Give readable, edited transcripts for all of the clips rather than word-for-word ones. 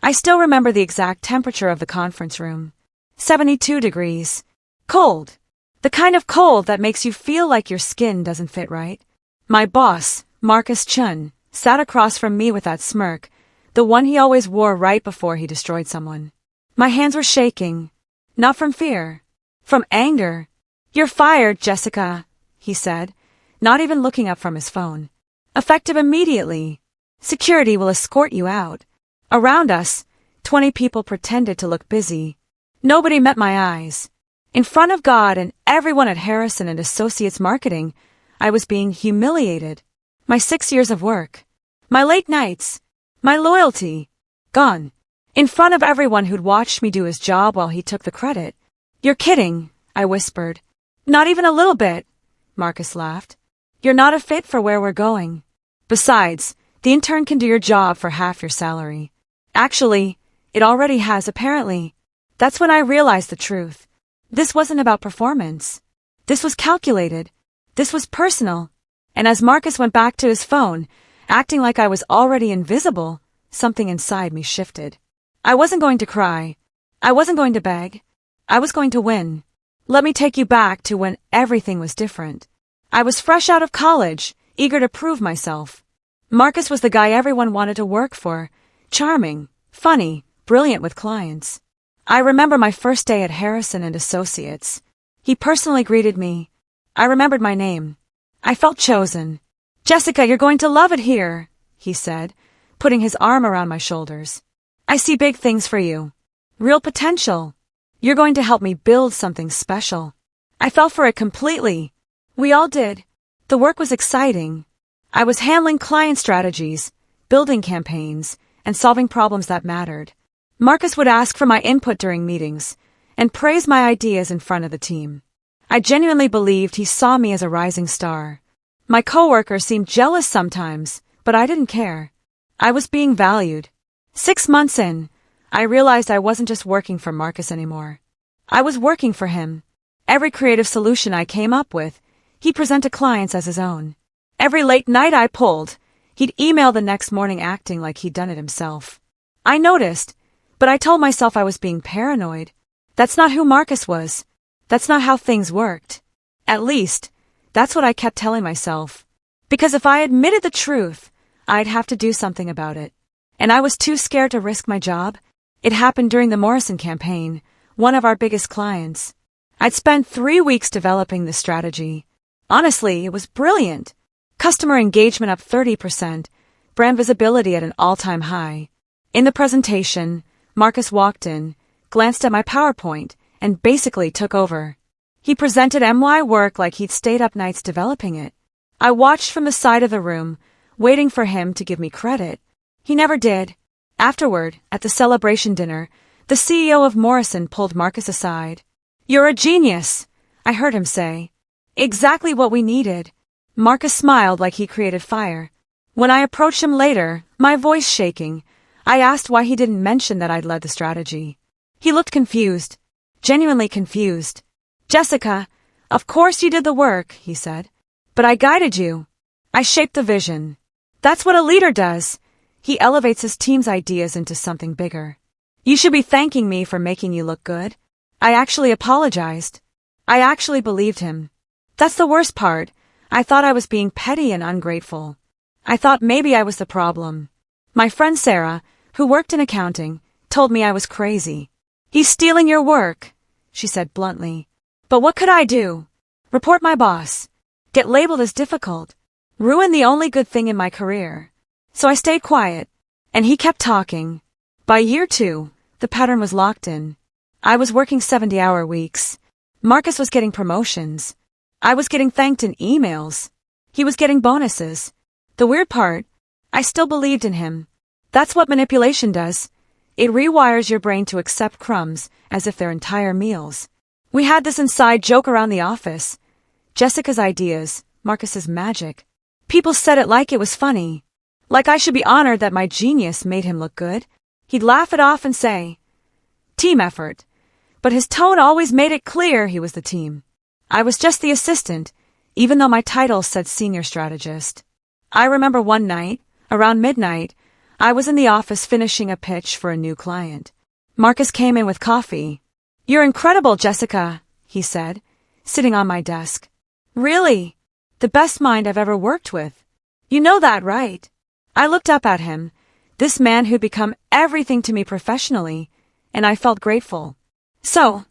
I still remember the exact temperature of the conference room. 72 degrees. Cold. The kind of cold that makes you feel like your skin doesn't fit right. My boss, Marcus Chun, sat across from me with that smirk, the one he always wore right before he destroyed someone. My hands were shaking. Not from fear. From anger. "You're fired, Jessica," he said, not even looking up from his phone. "Effective immediately. Security will escort you out." Around us, 20 people pretended to look busy. Nobody met my eyes. In front of God and everyone at Harrison and Associates Marketing, I was being humiliated. My 6 years of work. My late nights. My loyalty. Gone. In front of everyone who'd watched me do his job while he took the credit. "You're kidding," I whispered. "Not even a little bit," Marcus laughed. "You're not a fit for where we're going. Besides, the intern can do your job for half your salary. Actually, it already has apparently." That's when I realized the truth. This wasn't about performance. This was calculated. This was personal. And as Marcus went back to his phone, acting like I was already invisible, something inside me shifted. I wasn't going to cry. I wasn't going to beg. I was going to win. Let me take you back to when everything was different. I was fresh out of college, eager to prove myself. Marcus was the guy everyone wanted to work for. Charming, funny, brilliant with clients. I remember my first day at Harrison and Associates. He personally greeted me. I remembered my name. I felt chosen. "Jessica, you're going to love it here," he said, putting his arm around my shoulders. "I see big things for you. Real potential. You're going to help me build something special." I fell for it completely. We all did. The work was exciting. I was handling client strategies, building campaigns, and solving problems that mattered. Marcus would ask for my input during meetings and praise my ideas in front of the team. I genuinely believed he saw me as a rising star. My coworkers seemed jealous sometimes, but I didn't care. I was being valued. 6 months in, I realized I wasn't just working for Marcus anymore. I was working for him. Every creative solution I came up with, he presented clients as his own. Every late night I pulled, he'd email the next morning acting like he'd done it himself. I noticed, but I told myself I was being paranoid. That's not who Marcus was. That's not how things worked. At least, that's what I kept telling myself. Because if I admitted the truth, I'd have to do something about it. And I was too scared to risk my job. It happened during the Morrison campaign, one of our biggest clients. I'd spent 3 weeks developing this strategy. Honestly, it was brilliant. Customer engagement up 30%, brand visibility at an all-time high. In the presentation, Marcus walked in, glanced at my PowerPoint, and basically took over. He presented MY work like he'd stayed up nights developing it. I watched from the side of the room, waiting for him to give me credit. He never did. Afterward, at the celebration dinner, the CEO of Morrison pulled Marcus aside. "You're a genius," I heard him say. "Exactly what we needed." Marcus smiled like he created fire. When I approached him later, my voice shaking, I asked why he didn't mention that I'd led the strategy. He looked confused. Genuinely confused. "Jessica, of course you did the work," he said. "But I guided you. I shaped the vision. That's what a leader does. He elevates his team's ideas into something bigger. You should be thanking me for making you look good." I actually apologized. I actually believed him. That's the worst part. I thought I was being petty and ungrateful. I thought maybe I was the problem. My friend Sarah, who worked in accounting, told me I was crazy. "He's stealing your work," she said bluntly. But what could I do? Report my boss? Get labeled as difficult? Ruin the only good thing in my career? So I stayed quiet, and he kept talking. By year 2, the pattern was locked in. I was working 70-hour weeks. Marcus was getting promotions. I was getting thanked in emails. He was getting bonuses. The weird part, I still believed in him. That's what manipulation does. It rewires your brain to accept crumbs as if they're entire meals. We had this inside joke around the office. Jessica's ideas, Marcus's magic. People said it like it was funny. Like I should be honored that my genius made him look good. He'd laugh it off and say, "Team effort." But his tone always made it clear he was the team. I was just the assistant, even though my title said senior strategist. I remember one night, around midnight, I was in the office finishing a pitch for a new client. Marcus came in with coffee. "You're incredible, Jessica," he said, sitting on my desk. "Really? The best mind I've ever worked with. You know that, right?" I looked up at him, this man who'd become everything to me professionally, and I felt grateful. So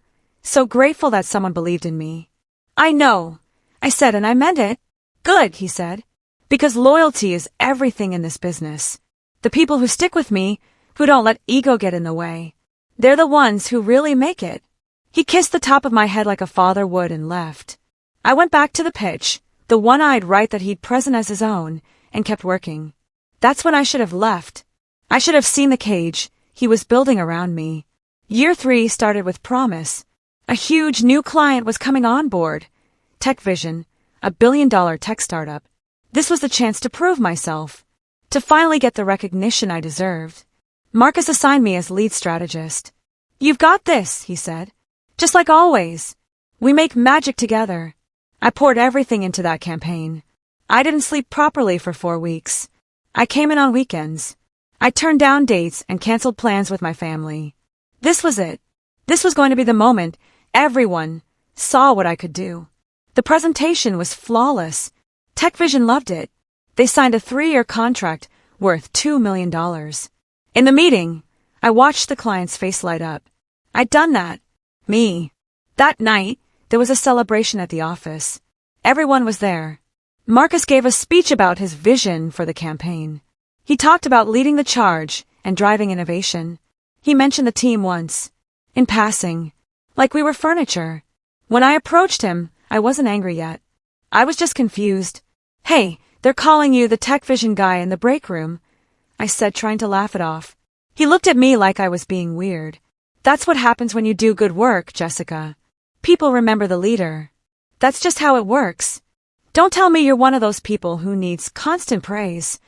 grateful that someone believed in me. "I know," I said, "and I meant it." "Good," he said, "because loyalty is everything in this business. The people who stick with me, who don't let ego get in the way, they're the ones who really make it." He kissed the top of my head like a father would and left. I went back to the pitch, the one I'd write that he'd present as his own, and kept working. That's when I should have left. I should have seen the cage he was building around me. Year 3 started with promise. A huge new client was coming on board. TechVision, a billion-dollar tech startup. This was the chance to prove myself, to finally get the recognition I deserved. Marcus assigned me as lead strategist. "You've got this," he said. "Just like always. We make magic together." I poured everything into that campaign. I didn't sleep properly for 4 weeks. I came in on weekends. I turned down dates and canceled plans with my family. This was it. This was going to be the moment everyone saw what I could do. The presentation was flawless. TechVision loved it. They signed a 3-year contract worth $2 million. In the meeting, I watched the client's face light up. I'd done that. Me. That night, there was a celebration at the office. Everyone was there. Marcus gave a speech about his vision for the campaign. He talked about leading the charge and driving innovation. He mentioned the team once, in passing, like we were furniture. When I approached him, I wasn't angry yet. I was just confused. "Hey, they're calling you the TechVision guy in the break room," I said, trying to laugh it off. He looked at me like I was being weird. "That's what happens when you do good work, Jessica. People remember the leader. That's just how it works. Don't tell me you're one of those people who needs constant praise."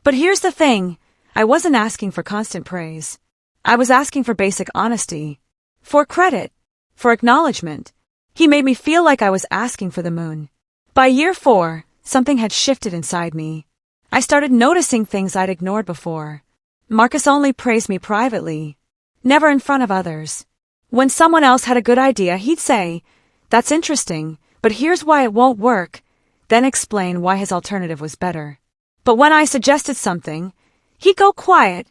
But here's the thing, I wasn't asking for constant praise. I was asking for basic honesty, for credit, for acknowledgement. He made me feel like I was asking for the moon. By year 4, something had shifted inside me. I started noticing things I'd ignored before. Marcus only praised me privately, never in front of others. When someone else had a good idea, he'd say, "That's interesting, but here's why it won't work," then explain why his alternative was better. But when I suggested something, he'd go quiet,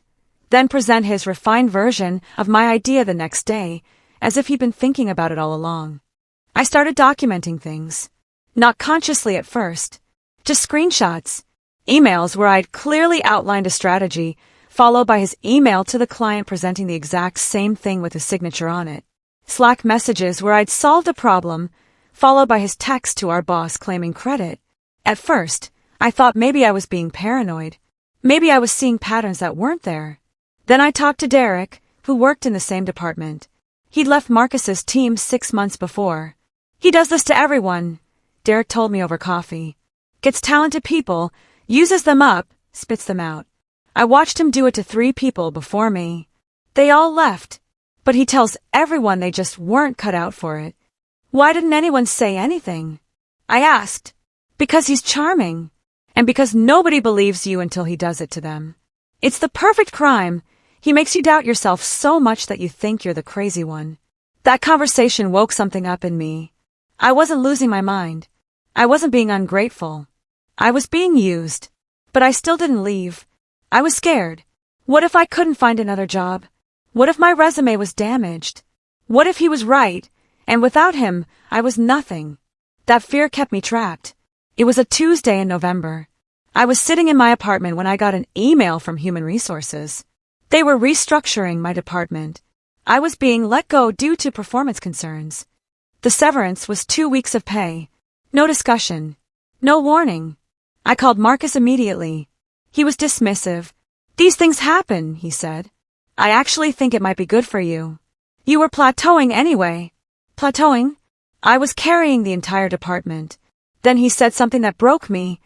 then present his refined version of my idea the next day, as if he'd been thinking about it all along. I started documenting things. Not consciously at first. Just screenshots. Emails where I'd clearly outlined a strategy, followed by his email to the client presenting the exact same thing with his signature on it. Slack messages where I'd solved a problem, followed by his text to our boss claiming credit. At first, I thought maybe I was being paranoid. Maybe I was seeing patterns that weren't there. Then I talked to Derek, who worked in the same department. He'd left Marcus's team 6 months before. "He does this to everyone," Derek told me over coffee. "Gets talented people, uses them up, spits them out. I watched him do it to 3 people before me. They all left. But he tells everyone they just weren't cut out for it." "Why didn't anyone say anything?" I asked. "Because he's charming. And because nobody believes you until he does it to them. It's the perfect crime. He makes you doubt yourself so much that you think you're the crazy one." That conversation woke something up in me. I wasn't losing my mind. I wasn't being ungrateful. I was being used. But I still didn't leave. I was scared. What if I couldn't find another job? What if my resume was damaged? What if he was right, and without him, I was nothing? That fear kept me trapped. It was a Tuesday in November. I was sitting in my apartment when I got an email from Human Resources. They were restructuring my department. I was being let go due to performance concerns. The severance was 2 weeks of pay. No discussion. No warning. I called Marcus immediately. He was dismissive. "These things happen," he said. "I actually think it might be good for you. You were plateauing anyway." Plateauing? I was carrying the entire department. Then he said something that broke me.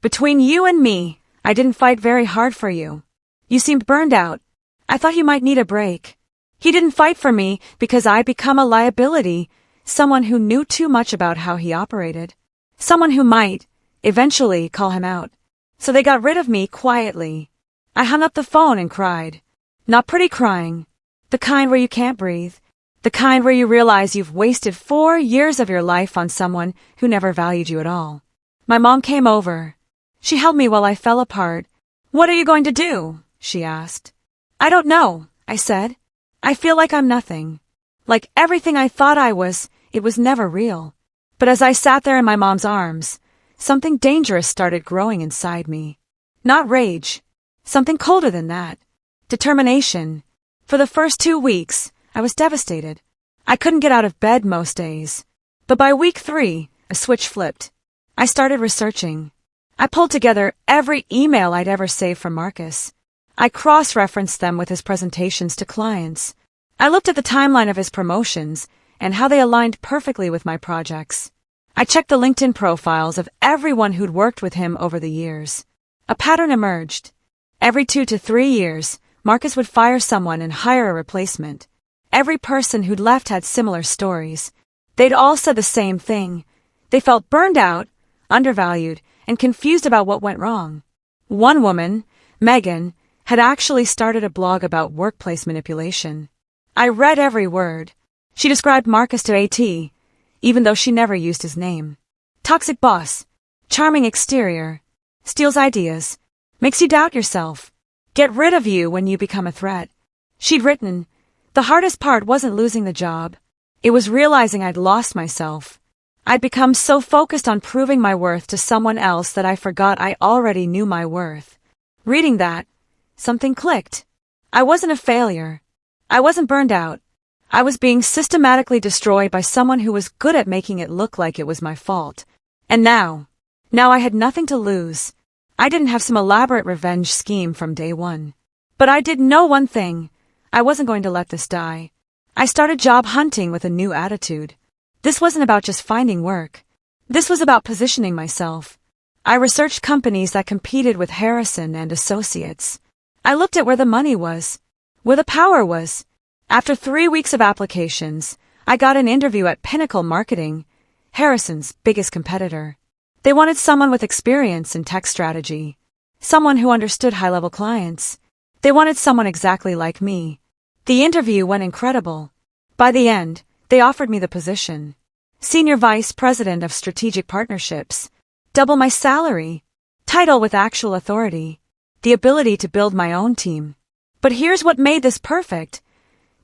"Between you and me, I didn't fight very hard for you. You seemed burned out. I thought you might need a break." He didn't fight for me because I'd become a liability, someone who knew too much about how he operated. Someone who might, eventually, call him out. So they got rid of me quietly. I hung up the phone and cried. Not pretty crying. The kind where you can't breathe. The kind where you realize you've wasted 4 years of your life on someone who never valued you at all. My mom came over. She held me while I fell apart. "What are you going to do?" she asked. "I don't know," I said. "I feel like I'm nothing. Like everything I thought I was, it was never real." But as I sat there in my mom's arms, something dangerous started growing inside me. Not rage. Something colder than that. Determination. For the first 2 weeks, I was devastated. I couldn't get out of bed most days. But by week 3, a switch flipped. I started researching. I pulled together every email I'd ever saved from Marcus. I cross-referenced them with his presentations to clients. I looked at the timeline of his promotions and how they aligned perfectly with my projects. I checked the LinkedIn profiles of everyone who'd worked with him over the years. A pattern emerged. Every 2 to 3 years, Marcus would fire someone and hire a replacement. Every person who'd left had similar stories. They'd all said the same thing. They felt burned out, undervalued, and confused about what went wrong. One woman, Megan, had actually started a blog about workplace manipulation. I read every word. She described Marcus to AT, even though she never used his name. Toxic boss, charming exterior, steals ideas, makes you doubt yourself, get rid of you when you become a threat. She'd written, "The hardest part wasn't losing the job. It was realizing I'd lost myself. I'd become so focused on proving my worth to someone else that I forgot I already knew my worth." Reading that, something clicked. I wasn't a failure. I wasn't burned out. I was being systematically destroyed by someone who was good at making it look like it was my fault. And now I had nothing to lose. I didn't have some elaborate revenge scheme from day one. But I did know one thing. I wasn't going to let this die. I started job hunting with a new attitude. This wasn't about just finding work. This was about positioning myself. I researched companies that competed with Harrison and Associates. I looked at where the money was, where the power was. After 3 weeks of applications, I got an interview at Pinnacle Marketing, Harrison's biggest competitor. They wanted someone with experience in tech strategy, someone who understood high-level clients. They wanted someone exactly like me. The interview went incredible. By the end, they offered me the position. Senior Vice President of Strategic Partnerships. Double my salary. Title with actual authority. The ability to build my own team. But here's what made this perfect.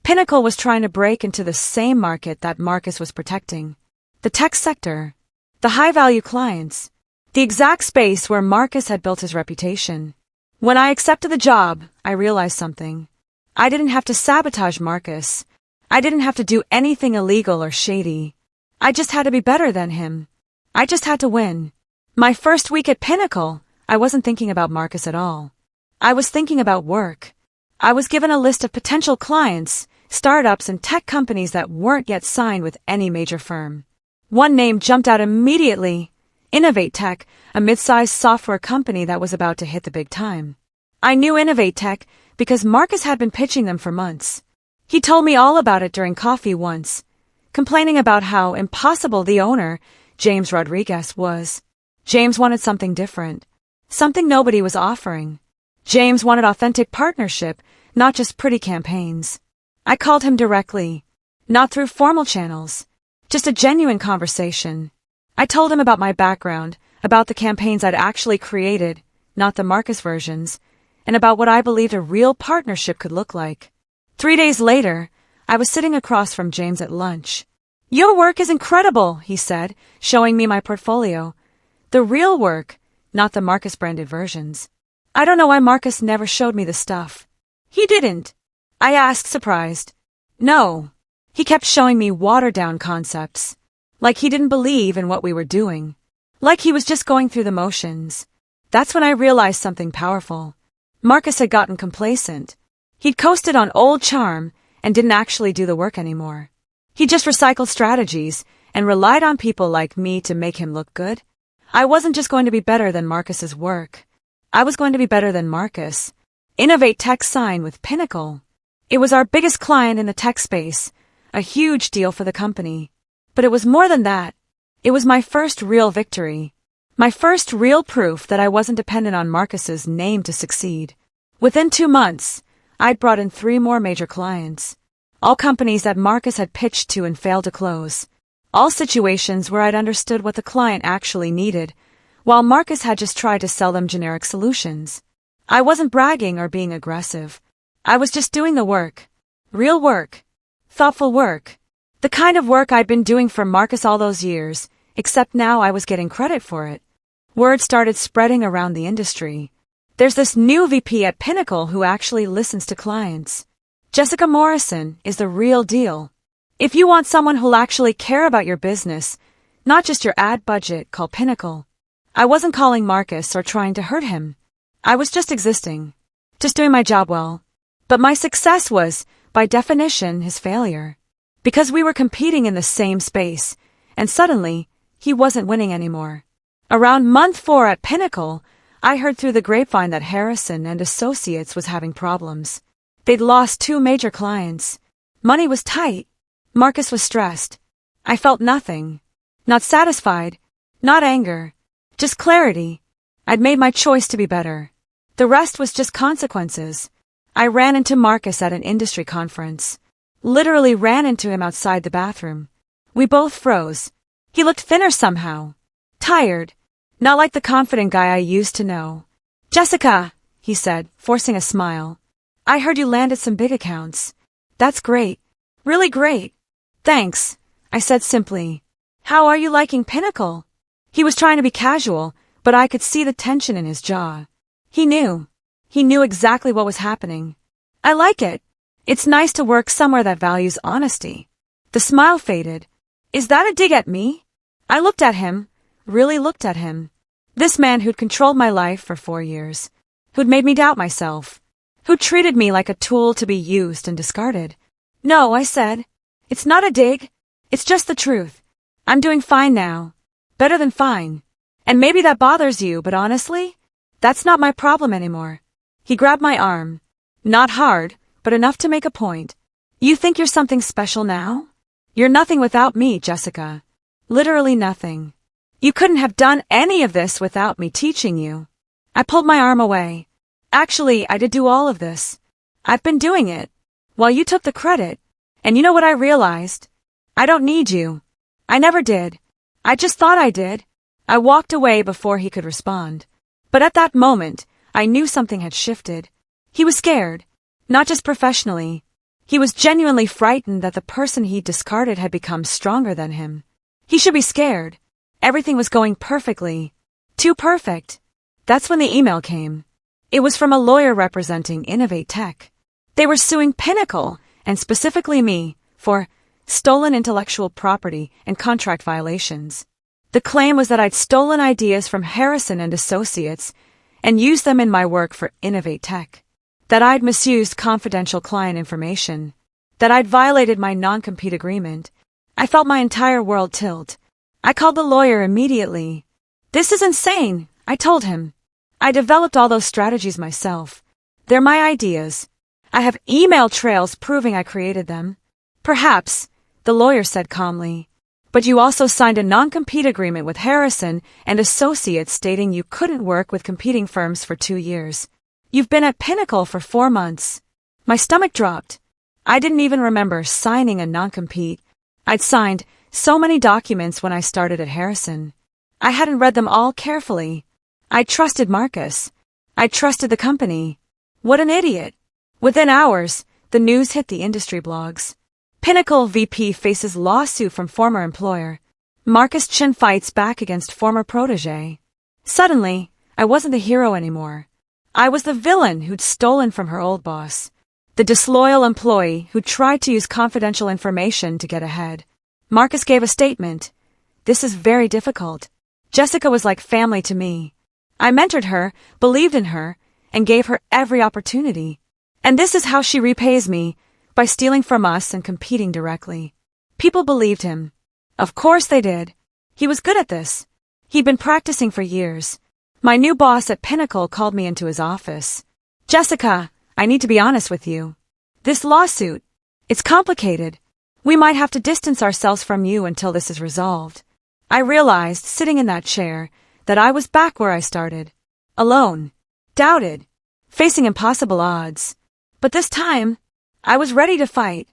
Pinnacle was trying to break into the same market that Marcus was protecting. The tech sector. The high-value clients. The exact space where Marcus had built his reputation. When I accepted the job, I realized something. I didn't have to sabotage Marcus. I didn't have to do anything illegal or shady. I just had to be better than him. I just had to win. My first week at Pinnacle, I wasn't thinking about Marcus at all. I was thinking about work. I was given a list of potential clients, startups and tech companies that weren't yet signed with any major firm. One name jumped out immediately. Innovate Tech, a mid-sized software company that was about to hit the big time. I knew Innovate Tech because Marcus had been pitching them for months. He told me all about it during coffee once, complaining about how impossible the owner, James Rodriguez, was. James wanted something different, something nobody was offering. James wanted authentic partnership, not just pretty campaigns. I called him directly, not through formal channels, just a genuine conversation. I told him about my background, about the campaigns I'd actually created, not the Marcus versions, and about what I believed a real partnership could look like. 3 days later, I was sitting across from James at lunch. "Your work is incredible," he said, showing me my portfolio. The real work, not the Marcus-branded versions. I don't know why Marcus never showed me the stuff. He didn't. I asked, surprised. No. He kept showing me watered-down concepts. Like he didn't believe in what we were doing. Like he was just going through the motions. That's when I realized something powerful. Marcus had gotten complacent. He'd coasted on old charm and didn't actually do the work anymore. He just recycled strategies and relied on people like me to make him look good. I wasn't just going to be better than Marcus's work. I was going to be better than Marcus. Innovate Tech signed with Pinnacle. It was our biggest client in the tech space, a huge deal for the company. But it was more than that. It was my first real victory. My first real proof that I wasn't dependent on Marcus's name to succeed. Within 2 months, I'd brought in 3 more major clients. All companies that Marcus had pitched to and failed to close. All situations where I'd understood what the client actually needed, while Marcus had just tried to sell them generic solutions. I wasn't bragging or being aggressive. I was just doing the work. Real work. Thoughtful work. The kind of work I'd been doing for Marcus all those years, except now I was getting credit for it. Word started spreading around the industry. There's this new VP at Pinnacle who actually listens to clients. Jessica Morrison is the real deal. If you want someone who'll actually care about your business, not just your ad budget, call Pinnacle. I wasn't calling Marcus or trying to hurt him. I was just existing. Just doing my job well. But my success was, by definition, his failure. Because we were competing in the same space, and suddenly, he wasn't winning anymore. Around month 4 at Pinnacle, I heard through the grapevine that Harrison and Associates was having problems. They'd lost 2 major clients. Money was tight. Marcus was stressed. I felt nothing. Not satisfied. Not anger. Just clarity. I'd made my choice to be better. The rest was just consequences. I ran into Marcus at an industry conference. Literally ran into him outside the bathroom. We both froze. He looked thinner somehow. Tired. Not like the confident guy I used to know. "Jessica," he said, forcing a smile. "I heard you landed some big accounts. That's great. Really great. Thanks," I said simply. "How are you liking Pinnacle?" He was trying to be casual, but I could see the tension in his jaw. He knew. He knew exactly what was happening. "I like it. It's nice to work somewhere that values honesty." The smile faded. "Is that a dig at me?" I looked at him, really looked at him. This man who'd controlled my life for 4 years. Who'd made me doubt myself. Who treated me like a tool to be used and discarded. "No," I said. "It's not a dig. It's just the truth. I'm doing fine now. Better than fine. And maybe that bothers you, but honestly, that's not my problem anymore." He grabbed my arm. Not hard, but enough to make a point. "You think you're something special now? You're nothing without me, Jessica. Literally nothing. You couldn't have done any of this without me teaching you." I pulled my arm away. "Actually, I did do all of this. I've been doing it. While you took the credit. And you know what I realized? I don't need you. I never did. I just thought I did." I walked away before he could respond. But at that moment, I knew something had shifted. He was scared. Not just professionally. He was genuinely frightened that the person he'd discarded had become stronger than him. He should be scared. Everything was going perfectly. Too perfect. That's when the email came. It was from a lawyer representing Innovate Tech. They were suing Pinnacle, and specifically me, for stolen intellectual property and contract violations. The claim was that I'd stolen ideas from Harrison and Associates and used them in my work for Innovate Tech. That I'd misused confidential client information. That I'd violated my non-compete agreement. I felt my entire world tilt. I called the lawyer immediately. "This is insane," I told him. "I developed all those strategies myself. They're my ideas. I have email trails proving I created them." "Perhaps," the lawyer said calmly. "But you also signed a non-compete agreement with Harrison and Associates stating you couldn't work with competing firms for 2 years. You've been at Pinnacle for 4 months." My stomach dropped. I didn't even remember signing a non-compete. I'd signed so many documents when I started at Harrison. I hadn't read them all carefully. I trusted Marcus. I trusted the company. What an idiot. Within hours, the news hit the industry blogs. Pinnacle VP faces lawsuit from former employer. Marcus Chin fights back against former protege. Suddenly, I wasn't the hero anymore. I was the villain who'd stolen from her old boss. The disloyal employee who tried to use confidential information to get ahead. Marcus gave a statement. "This is very difficult. Jessica was like family to me. I mentored her, believed in her, and gave her every opportunity. And this is how she repays me, by stealing from us and competing directly." People believed him. Of course they did. He was good at this. He'd been practicing for years. My new boss at Pinnacle called me into his office. "Jessica, I need to be honest with you. This lawsuit, it's complicated. We might have to distance ourselves from you until this is resolved." I realized, sitting in that chair, that I was back where I started. Alone. Doubted. facing impossible odds. But this time, I was ready to fight.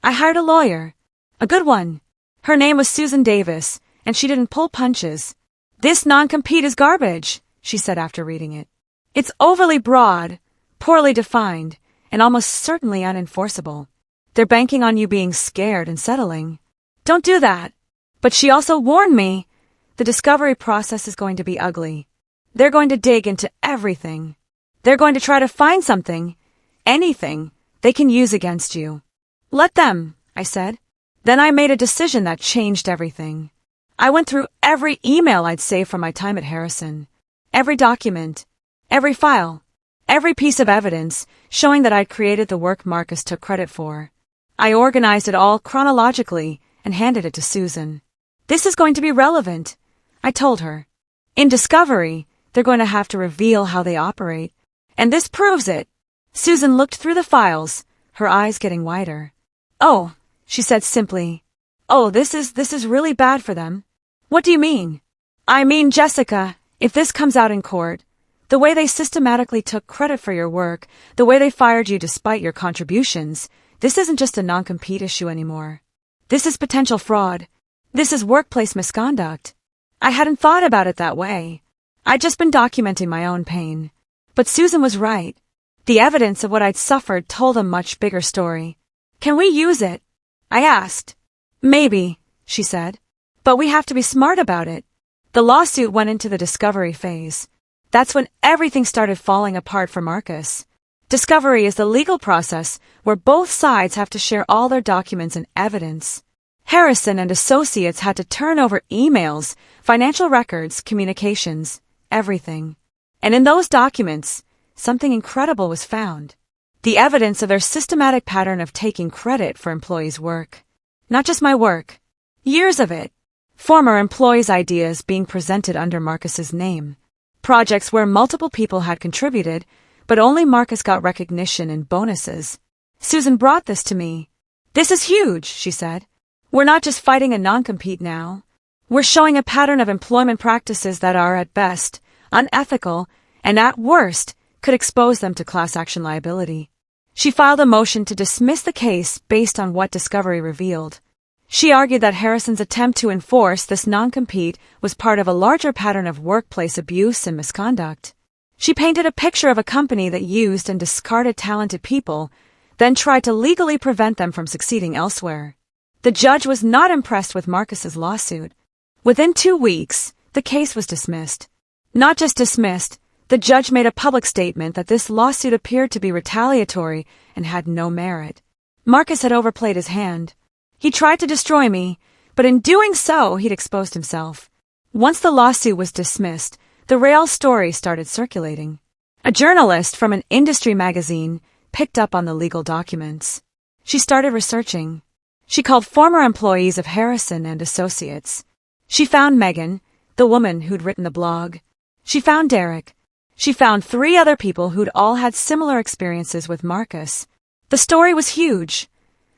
I hired a lawyer. A good one. Her name was Susan Davis, and she didn't pull punches. "This non-compete is garbage," she said after reading it. "It's overly broad, poorly defined, and almost certainly unenforceable. They're banking on you being scared and settling. Don't do that." But she also warned me, the discovery process is going to be ugly. They're going to dig into everything. They're going to try to find something, anything, they can use against you. "Let them," I said. Then I made a decision that changed everything. I went through every email I'd saved from my time at Harrison, every document, every file, every piece of evidence showing that I'd created the work Marcus took credit for. I organized it all chronologically and handed it to Susan. "This is going to be relevant," I told her. "In discovery, they're going to have to reveal how they operate, and this proves it." Susan looked through the files, her eyes getting wider. "Oh," she said simply. "Oh, this is really bad for them." "What do you mean?" "I mean, Jessica, if this comes out in court, the way they systematically took credit for your work, the way they fired you despite your contributions, this isn't just a non-compete issue anymore. This is potential fraud. This is workplace misconduct." I hadn't thought about it that way. I'd just been documenting my own pain. But Susan was right. The evidence of what I'd suffered told a much bigger story. "Can we use it?" I asked. "Maybe," she said. "But we have to be smart about it." The lawsuit went into the discovery phase. That's when everything started falling apart for Marcus. Discovery is the legal process where both sides have to share all their documents and evidence. Harrison and Associates had to turn over emails, financial records, communications, everything. And in those documents, something incredible was found. The evidence of their systematic pattern of taking credit for employees' work. Not just my work. Years of it. Former employees' ideas being presented under Marcus's name. Projects where multiple people had contributed, but only Marcus got recognition and bonuses. Susan brought this to me. "This is huge," she said. "We're not just fighting a non-compete now. We're showing a pattern of employment practices that are, at best, unethical, and at worst, could expose them to class action liability." She filed a motion to dismiss the case based on what discovery revealed. She argued that Harrison's attempt to enforce this non-compete was part of a larger pattern of workplace abuse and misconduct. She painted a picture of a company that used and discarded talented people, then tried to legally prevent them from succeeding elsewhere. The judge was not impressed with Marcus's lawsuit. Within 2 weeks, the case was dismissed. Not just dismissed, the judge made a public statement that this lawsuit appeared to be retaliatory and had no merit. Marcus had overplayed his hand. He tried to destroy me, but in doing so, he'd exposed himself. Once the lawsuit was dismissed, the real story started circulating. A journalist from an industry magazine picked up on the legal documents. She started researching. She called former employees of Harrison and Associates. She found Megan, the woman who'd written the blog. She found Derek. She found 3 other people who'd all had similar experiences with Marcus. The story was huge.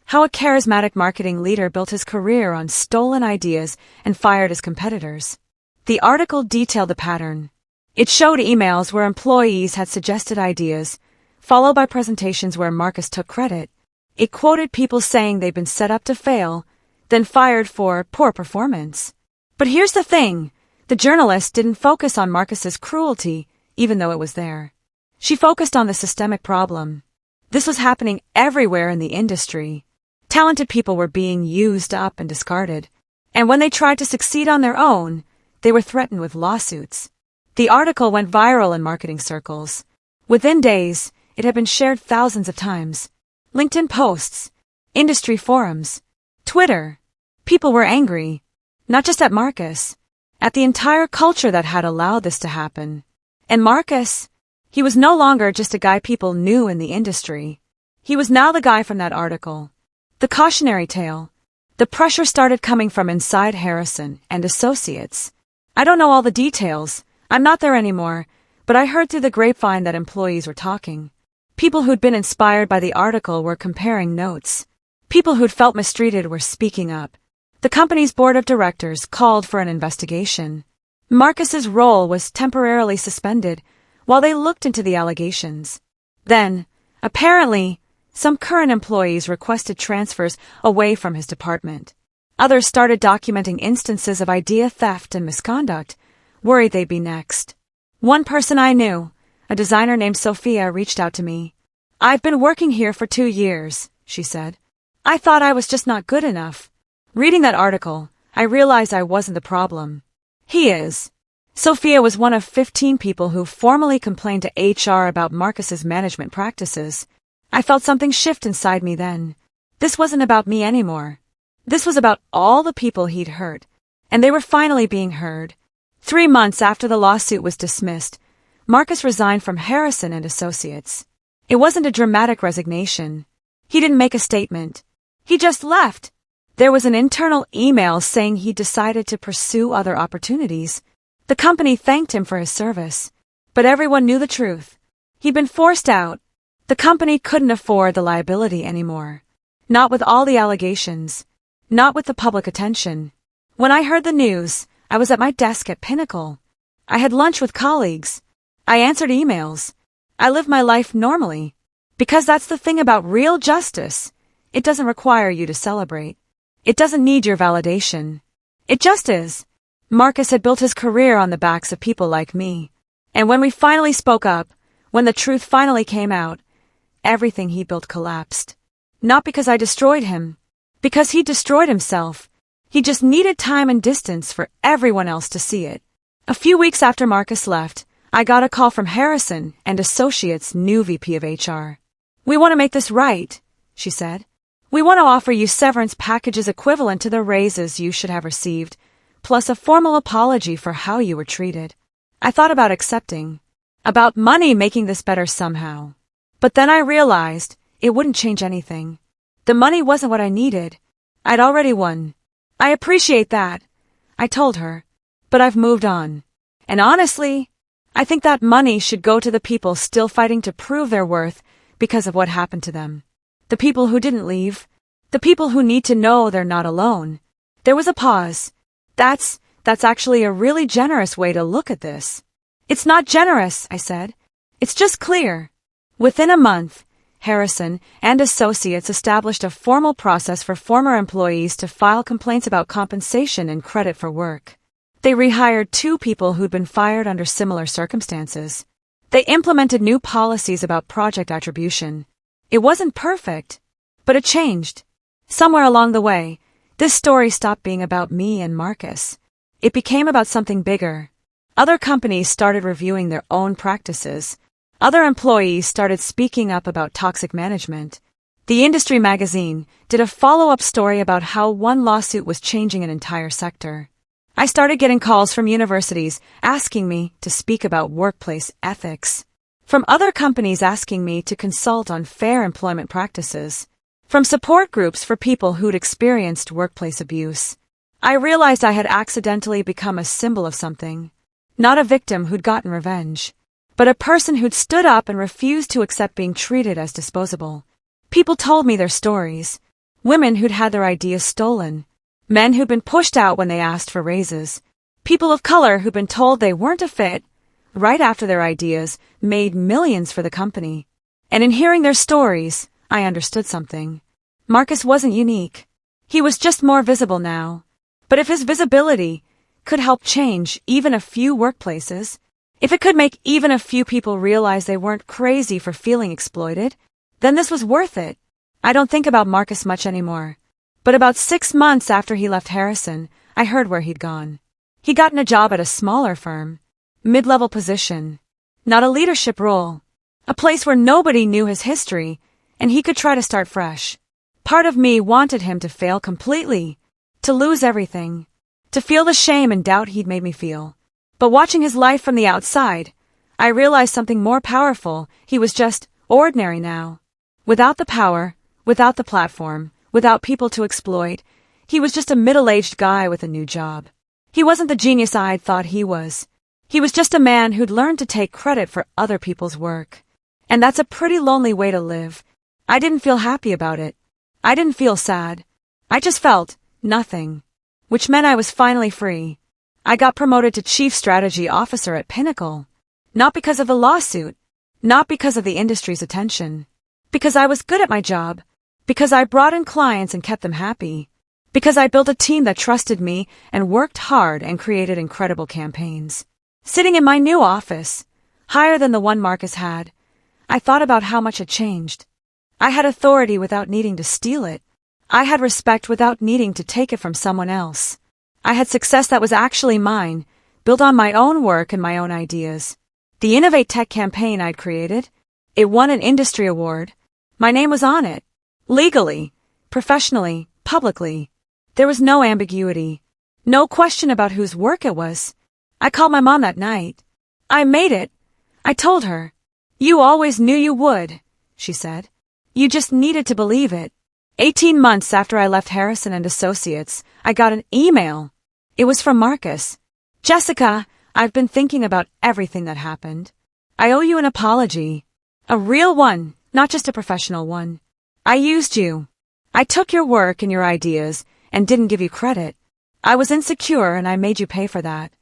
How a charismatic marketing leader built his career on stolen ideas and fired his competitors. The article detailed the pattern. It showed emails where employees had suggested ideas, followed by presentations where Marcus took credit. It quoted people saying they'd been set up to fail, then fired for poor performance. But here's the thing. The journalist didn't focus on Marcus's cruelty, even though it was there. She focused on the systemic problem. This was happening everywhere in the industry. Talented people were being used up and discarded. And when they tried to succeed on their own, they were threatened with lawsuits. The article went viral in marketing circles. Within days, it had been shared thousands of times. LinkedIn posts, industry forums, Twitter. People were angry, not just at Marcus, at the entire culture that had allowed this to happen. And Marcus, he was no longer just a guy people knew in the industry. He was now the guy from that article. The cautionary tale. The pressure started coming from inside Harrison and Associates. I don't know all the details. I'm not there anymore, but I heard through the grapevine that employees were talking. People who'd been inspired by the article were comparing notes. People who'd felt mistreated were speaking up. The company's board of directors called for an investigation. Marcus's role was temporarily suspended while they looked into the allegations. Then, apparently, some current employees requested transfers away from his department. Others started documenting instances of idea theft and misconduct, worried they'd be next. One person I knew, a designer named Sophia, reached out to me. "I've been working here for 2 years," she said. "I thought I was just not good enough." Reading that article, I realized I wasn't the problem. He is. Sophia was one of 15 people who formally complained to HR about Marcus's management practices. I felt something shift inside me then. This wasn't about me anymore. This was about all the people he'd hurt, and they were finally being heard. 3 months after the lawsuit was dismissed, Marcus resigned from Harrison and Associates. It wasn't a dramatic resignation. He didn't make a statement. He just left. There was an internal email saying he decided to pursue other opportunities. The company thanked him for his service, but everyone knew the truth. He'd been forced out. The company couldn't afford the liability anymore. Not with all the allegations. Not with the public attention. When I heard the news, I was at my desk at Pinnacle. I had lunch with colleagues. I answered emails. I lived my life normally. Because that's the thing about real justice. It doesn't require you to celebrate. It doesn't need your validation. It just is. Marcus had built his career on the backs of people like me. And when we finally spoke up, when the truth finally came out, everything he built collapsed. Not because I destroyed him. Because he destroyed himself. He just needed time and distance for everyone else to see it. A few weeks after Marcus left, I got a call from Harrison and Associates' new VP of HR. "We want to make this right," she said. "We want to offer you severance packages equivalent to the raises you should have received, plus a formal apology for how you were treated." I thought about accepting. About money making this better somehow. But then I realized it wouldn't change anything. The money wasn't what I needed. I'd already won. "I appreciate that," I told her, "but I've moved on. And honestly, I think that money should go to the people still fighting to prove their worth because of what happened to them. The people who didn't leave. The people who need to know they're not alone." There was a pause. That's actually a really generous way to look at this." "It's not generous," I said. "It's just clear." Within a month, Harrison and Associates established a formal process for former employees to file complaints about compensation and credit for work. They rehired 2 people who'd been fired under similar circumstances. They implemented new policies about project attribution. It wasn't perfect, but it changed. Somewhere along the way, this story stopped being about me and Marcus. It became about something bigger. Other companies started reviewing their own practices. Other employees started speaking up about toxic management. The industry magazine did a follow-up story about how one lawsuit was changing an entire sector. I started getting calls from universities asking me to speak about workplace ethics. From other companies asking me to consult on fair employment practices. From support groups for people who'd experienced workplace abuse. I realized I had accidentally become a symbol of something. Not a victim who'd gotten revenge, but a person who'd stood up and refused to accept being treated as disposable. People told me their stories. Women who'd had their ideas stolen. Men who'd been pushed out when they asked for raises. People of color who'd been told they weren't a fit right after their ideas made millions for the company. And in hearing their stories, I understood something. Marcus wasn't unique. He was just more visible now. But if his visibility could help change even a few workplaces, if it could make even a few people realize they weren't crazy for feeling exploited, then this was worth it. I don't think about Marcus much anymore. But about 6 months after he left Harrison, I heard where he'd gone. He'd gotten a job at a smaller firm. Mid-level position. Not a leadership role. A place where nobody knew his history, and he could try to start fresh. Part of me wanted him to fail completely. To lose everything. To feel the shame and doubt he'd made me feel. But watching his life from the outside, I realized something more powerful. He was just ordinary now. Without the power, without the platform, without people to exploit, he was just a middle-aged guy with a new job. He wasn't the genius I'd thought he was. He was just a man who'd learned to take credit for other people's work. And that's a pretty lonely way to live. I didn't feel happy about it. I didn't feel sad. I just felt nothing. Which meant I was finally free. I got promoted to Chief Strategy Officer at Pinnacle. Not because of the lawsuit. Not because of the industry's attention. Because I was good at my job. Because I brought in clients and kept them happy. Because I built a team that trusted me and worked hard and created incredible campaigns. Sitting in my new office, higher than the one Marcus had, I thought about how much had changed. I had authority without needing to steal it. I had respect without needing to take it from someone else. I had success that was actually mine, built on my own work and my own ideas. The Innovate Tech campaign I'd created, it won an industry award. My name was on it. Legally, professionally, publicly. There was no ambiguity. No question about whose work it was. I called my mom that night. I made it. I told her. You always knew you would, she said. You just needed to believe it. 18 months after I left Harrison and Associates, I got an email. It was from Marcus. Jessica, I've been thinking about everything that happened. I owe you an apology. A real one, not just a professional one. I used you. I took your work and your ideas and didn't give you credit. I was insecure and I made you pay for that.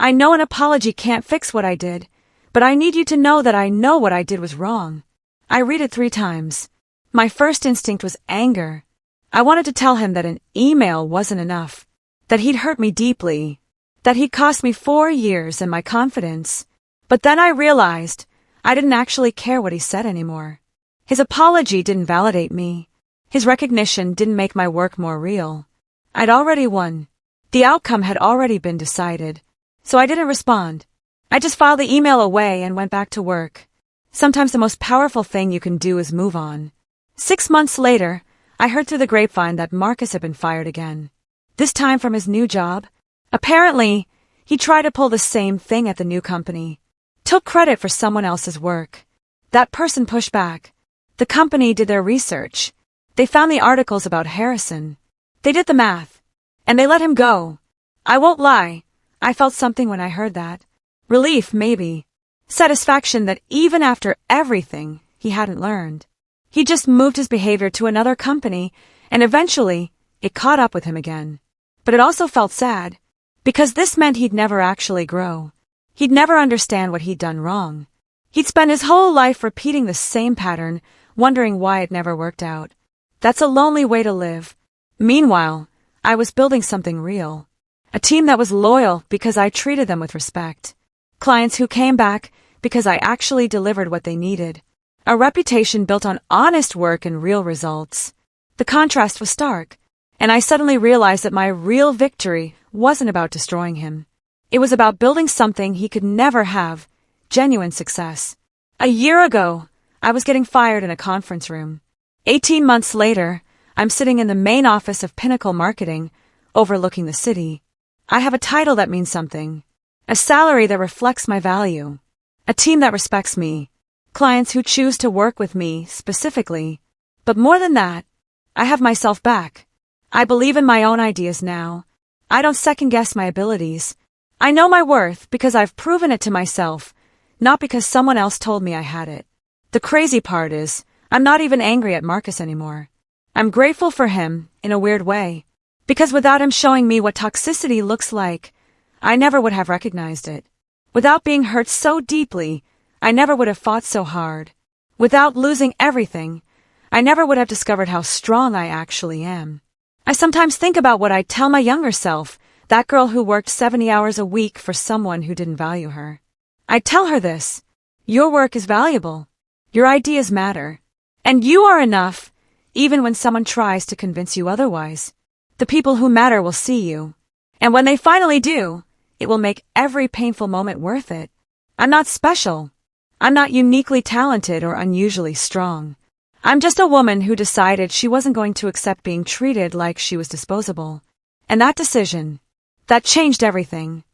I know an apology can't fix what I did, but I need you to know that I know what I did was wrong. I read it 3 times. My first instinct was anger. I wanted to tell him that an email wasn't enough, that he'd hurt me deeply, that he'd cost me 4 years and my confidence. But then I realized I didn't actually care what he said anymore. His apology didn't validate me. His recognition didn't make my work more real. I'd already won. The outcome had already been decided. So I didn't respond. I just filed the email away and went back to work. Sometimes the most powerful thing you can do is move on. 6 months later, I heard through the grapevine that Marcus had been fired again. This time from his new job. Apparently, he tried to pull the same thing at the new company. Took credit for someone else's work. That person pushed back. The company did their research. They found the articles about Harrison. They did the math. And they let him go. I won't lie. I felt something when I heard that. Relief, maybe. Satisfaction that even after everything, he hadn't learned. He just moved his behavior to another company, and eventually, it caught up with him again. But it also felt sad, because this meant he'd never actually grow. He'd never understand what he'd done wrong. He'd spend his whole life repeating the same pattern, wondering why it never worked out. That's a lonely way to live. Meanwhile, I was building something real. A team that was loyal because I treated them with respect. Clients who came back because I actually delivered what they needed. A reputation built on honest work and real results. The contrast was stark, and I suddenly realized that my real victory wasn't about destroying him. It was about building something he could never have, genuine success. A year ago, I was getting fired in a conference room. 18 months later, I'm sitting in the main office of Pinnacle Marketing, overlooking the city. I have a title that means something. A salary that reflects my value. A team that respects me. Clients who choose to work with me, specifically. But more than that, I have myself back. I believe in my own ideas now. I don't second-guess my abilities. I know my worth because I've proven it to myself, not because someone else told me I had it. The crazy part is, I'm not even angry at Marcus anymore. I'm grateful for him, in a weird way. Because without him showing me what toxicity looks like, I never would have recognized it. Without being hurt so deeply, I never would have fought so hard. Without losing everything, I never would have discovered how strong I actually am. I sometimes think about what I'd tell my younger self, that girl who worked 70 hours a week for someone who didn't value her. I'd tell her this. Your work is valuable. Your ideas matter. And you are enough, even when someone tries to convince you otherwise. The people who matter will see you. And when they finally do, it will make every painful moment worth it. I'm not special. I'm not uniquely talented or unusually strong. I'm just a woman who decided she wasn't going to accept being treated like she was disposable. And that decision, that changed everything.